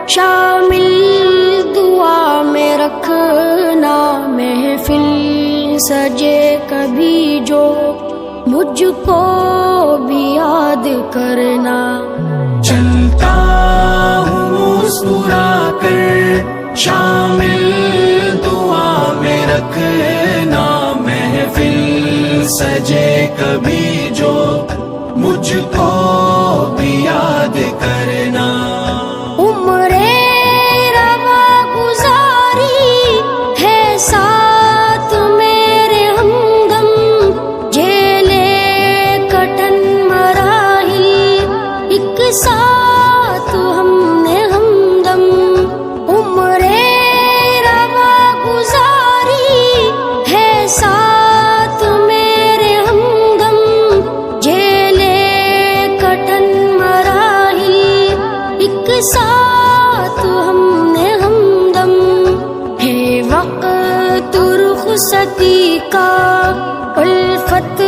شامل دعا میں رکھنا، محفل سجے کبھی جو مجھ کو بھی یاد کرنا. چلتا ہوں مسکرا کر شامل دعا میں رکھنا، محفل سجے کبھی جو مجھ کو بھی یاد کرنا. عمر روا گزاری ہے ساتھ میرے ہمدم، جیلے کٹن مراحل ایک ساتھ ہم نے ہمدم. عمر روا گزاری ہے ساتھ میرے ہمدم، جیلے کٹن مراحل ایک ساتھ ہم نے ہمدم. ہے وقت رخصتی کا الفت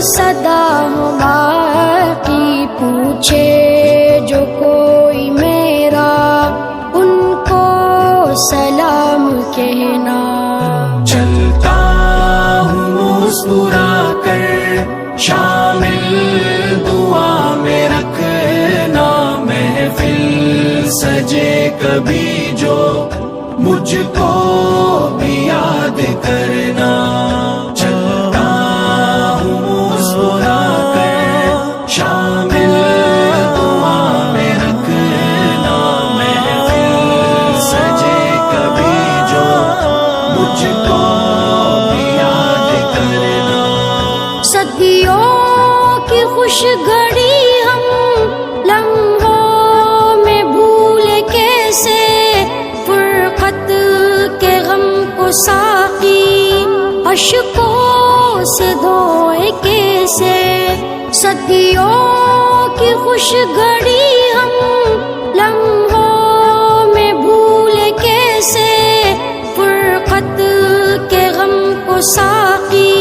صدا ہو باقی، پوچھے جو کوئی میرا ان کو سلام کہنا. چلتا ہوں مسکرا کر شامل دعا میں رکھنا، محفل سجے کبھی جو مجھ کو بھی یاد کرنا. چلتا ہوں مسکرا کر شامل دعا میں رکھنا، محفل سجے کبھی جو مجھ کو بھی یاد کرنا. صدیوں کی خوش گھڑی ہم لمحوں میں بھولے کیسے، فرقت کے غم کو ساقی اشکوں سے دھوئے کیسے. صدیوں کی خوش گھڑی ہم لمحوں میں بھولے کیسے، فرقت کے غم کو ساقی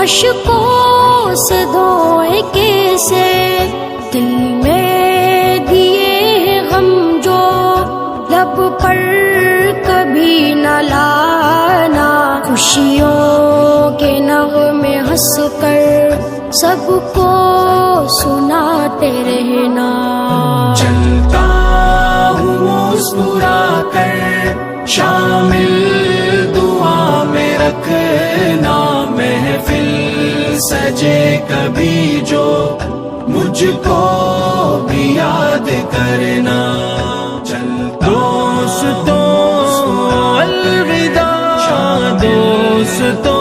اشکوں سے دھوئے کیسے. دل میں دیے ہیں غم جو لب پر کبھی نہ لانا، خوشیوں کے نغمے ہنس کر سب کو سناتے رہنا. چلتا ہوں مسکرا کر شامل دعا میں رکھنا، محفل سجے کبھی جو مجھ کو بھی یاد کرنا. دوستو الوداع، دوستو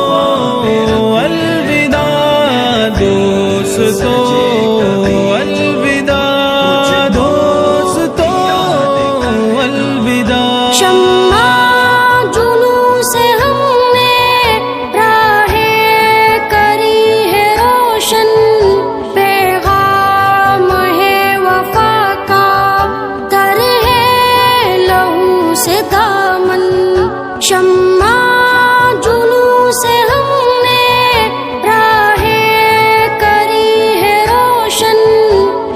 الوداع، دوستو الوداع، دوستو الوداع. شمع جنوں سے ہم نے راہیں کری ہے روشن، پیغام ہے وفا کا تر ہے لہو سے دامن. شمع جنوں سے ہم نے راہیں کری ہے روشن،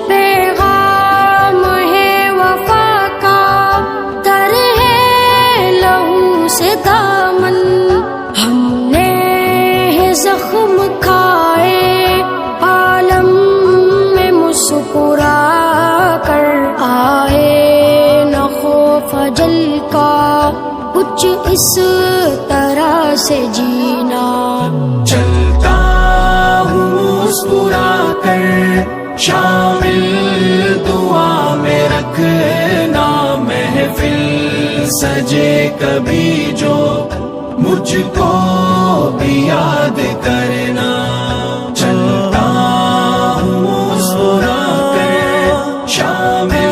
پیغام ہے وفا کا تر ہے لہو سے دامن. ہم نے ہے زخم کھائے عالم میں مسکرا کر، آئے نہ خوف اجل کا کچھ اس طرح سے جینا. چلتا ہوں مسکرا کر شامل دعا میں رکھنا، محفل سجے کبھی جو مجھ کو بھی یاد کرنا. چلتا ہوں مسکرا کر شامل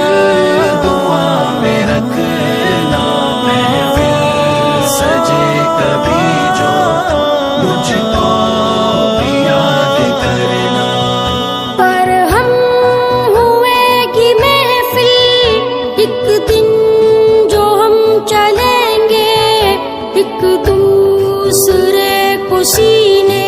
دعا میں رکھنا، محفل سجے کبھی جو مجھ کو بھی یاد کرنا. پر ہم ہوئے گی محفل ایک دن جو ہم چلیں گے ایک دوسرے کو سینے